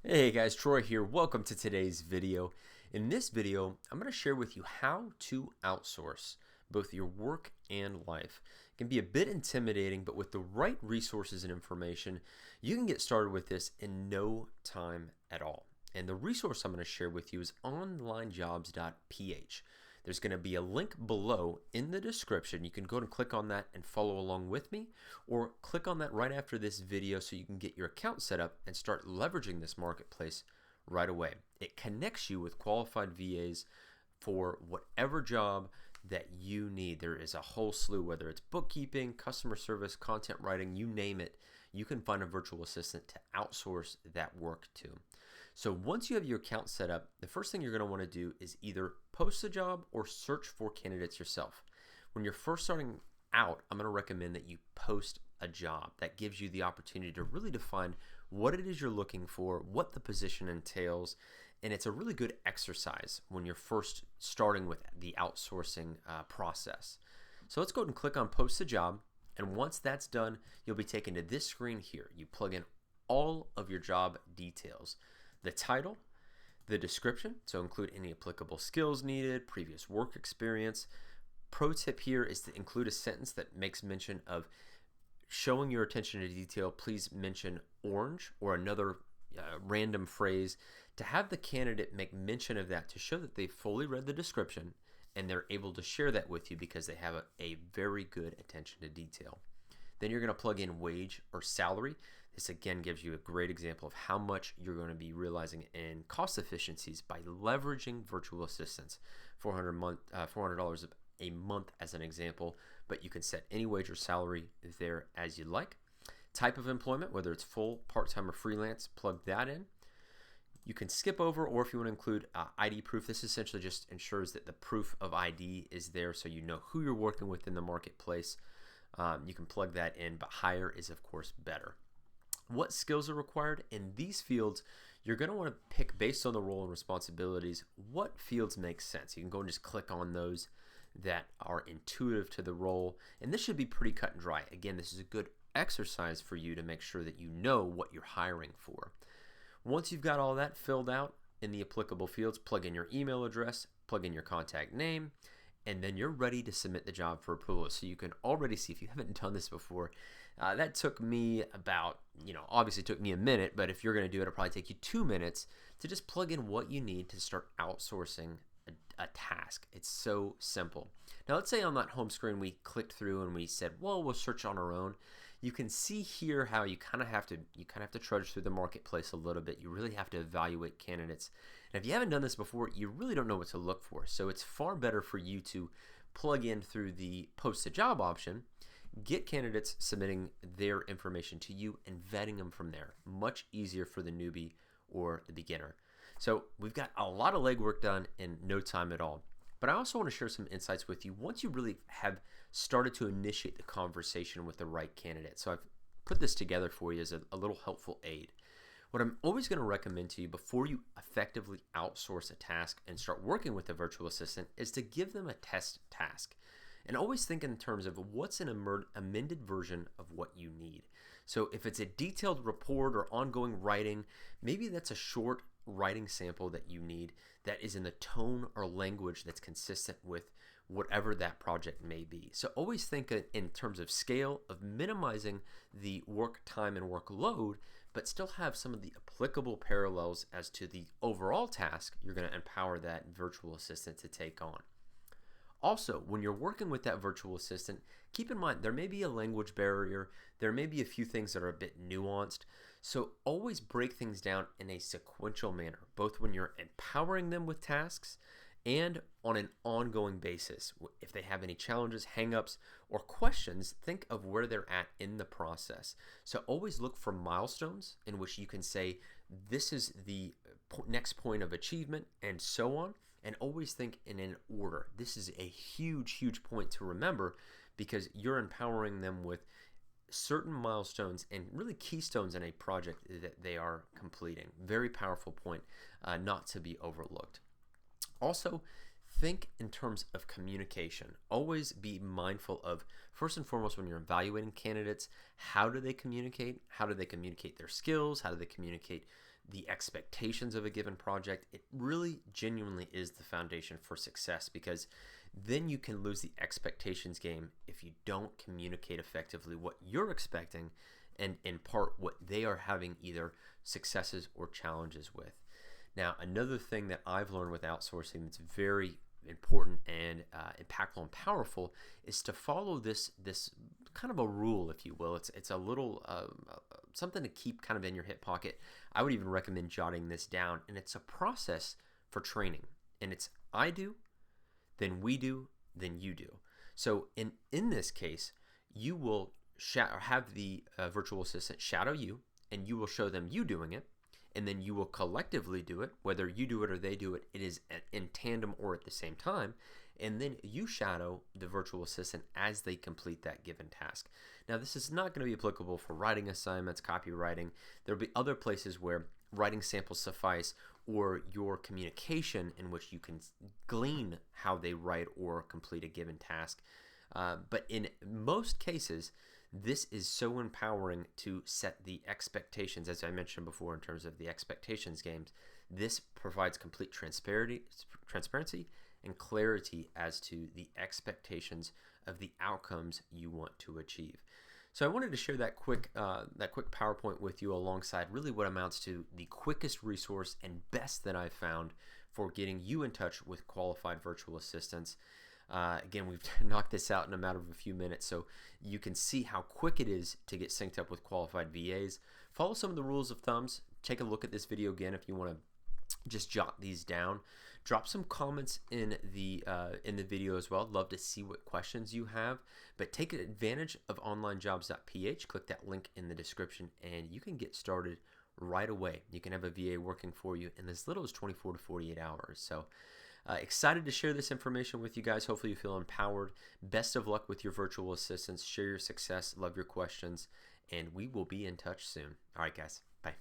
Hey guys, Troy here. Welcome to today's video. In this video, I'm going to share with you how to outsource both your work and life. It can be a bit intimidating, but with the right resources and information, you can get started with this in no time at all. And the resource I'm going to share with you is Onlinejobs.ph. There's going to be a link below in the description. You can go and click on that and follow along with me, or click on that right after this video so you can get your account set up and start leveraging this marketplace right away. It connects you with qualified VAs for whatever job that you need. There is a whole slew, whether it's bookkeeping, customer service, content writing, you name it, you can find a virtual assistant to outsource that work to. So once you have your account set up, the first thing you're going to want to do is either post a job or search for candidates yourself. When you're first starting out, I'm going to recommend that you post a job. That gives you the opportunity to really define what it is you're looking for, what the position entails, and it's a really good exercise when you're first starting with the outsourcing process. So let's go ahead and click on post a job, and once that's done, you'll be taken to this screen here. You plug in all of your job details. The title, the description, so include any applicable skills needed, previous work experience. Pro tip here is to include a sentence that makes mention of showing your attention to detail. Please mention orange or another random phrase to have the candidate make mention of that to show that they fully read the description and they're able to share that with you because they have a very good attention to detail. Then you're going to plug in wage or salary. This again gives you a great example of how much you're going to be realizing in cost efficiencies by leveraging virtual assistants. $400 a month as an example, but you can set any wage or salary there as you like. Type of employment, whether it's full, part-time, or freelance, plug that in. You can skip over, or if you want to include ID proof, this essentially just ensures that the proof of ID is there so you know who you're working with in the marketplace. You can plug that in, but higher is of course better. What skills are required? In these fields, you're going to want to pick based on the role and responsibilities what fields make sense. You can go and just click on those that are intuitive to the role, and this should be pretty cut and dry. Again, this is a good exercise for you to make sure that you know what you're hiring for. Once you've got all that filled out in the applicable fields, plug in your email address, plug in your contact name, and then you're ready to submit the job for approval. So you can already see, if you haven't done this before, that took me about, obviously took me a minute, but if you're going to do it, it'll probably take you 2 minutes to just plug in what you need to start outsourcing a task. It's so simple. Now let's say on that home screen we clicked through and we said, well, we'll search on our own. You can see here how you kind of have to trudge through the marketplace a little bit. You really have to evaluate candidates. And if you haven't done this before, you really don't know what to look for. So it's far better for you to plug in through the post a job option, get candidates submitting their information to you and vetting them from there. Much easier for the newbie or the beginner. So we've got a lot of legwork done in no time at all. But I also want to share some insights with you once you really have started to initiate the conversation with the right candidate. So I've put this together for you as a little helpful aid. What I'm always going to recommend to you before you effectively outsource a task and start working with a virtual assistant is to give them a test task. And always think in terms of what's an amended version of what you need. So if it's a detailed report or ongoing writing, maybe that's a short writing sample that you need that is in the tone or language that's consistent with whatever that project may be. So always think in terms of scale of minimizing the work time and workload, but still have some of the applicable parallels as to the overall task you're going to empower that virtual assistant to take on. Also, when you're working with that virtual assistant, keep in mind there may be a language barrier, there may be a few things that are a bit nuanced, so always break things down in a sequential manner, both when you're empowering them with tasks and on an ongoing basis. If they have any challenges, hangups, or questions, think of where they're at in the process. So always look for milestones in which you can say, this is the next point of achievement, and so on. And always think in an order. This is a huge, huge point to remember because you're empowering them with certain milestones and really keystones in a project that they are completing. Very powerful point, not to be overlooked. Also, think in terms of communication. Always be mindful of, first and foremost, when you're evaluating candidates, how do they communicate? How do they communicate their skills? How do they communicate the expectations of a given project? It really genuinely is the foundation for success, because then you can lose the expectations game if you don't communicate effectively what you're expecting and in part what they are having either successes or challenges with. Now, another thing that I've learned with outsourcing that's very important and impactful and powerful is to follow this kind of a rule, if you will. It's a little something to keep kind of in your hip pocket. I would even recommend jotting this down, and it's a process for training. And it's I do, then we do, then you do. So in this case, you will have the virtual assistant shadow you, and you will show them you doing it. And then you will collectively do it, whether you do it or they do it. It is in tandem or at the same time. And then you shadow the virtual assistant as they complete that given task. Now, this is not going to be applicable for writing assignments, copywriting. There'll be other places where writing samples suffice, or your communication in which you can glean how they write or complete a given task. But in most cases, this is so empowering to set the expectations, as I mentioned before, in terms of the expectations games. This provides complete transparency and clarity as to the expectations of the outcomes you want to achieve. So I wanted to share that quick PowerPoint with you alongside really what amounts to the quickest resource and best that I've found for getting you in touch with qualified virtual assistants. Again, we've knocked this out in a matter of a few minutes, so you can see how quick it is to get synced up with qualified VAs. Follow some of the rules of thumbs. Take a look at this video again if you want to just jot these down. Drop some comments in the video as well. I'd love to see what questions you have. But take advantage of Onlinejobs.ph. Click that link in the description, and you can get started right away. You can have a VA working for you in as little as 24 to 48 hours. So excited to share this information with you guys. Hopefully you feel empowered. Best of luck with your virtual assistants. Share your success. Love your questions. And we will be in touch soon. All right, guys. Bye.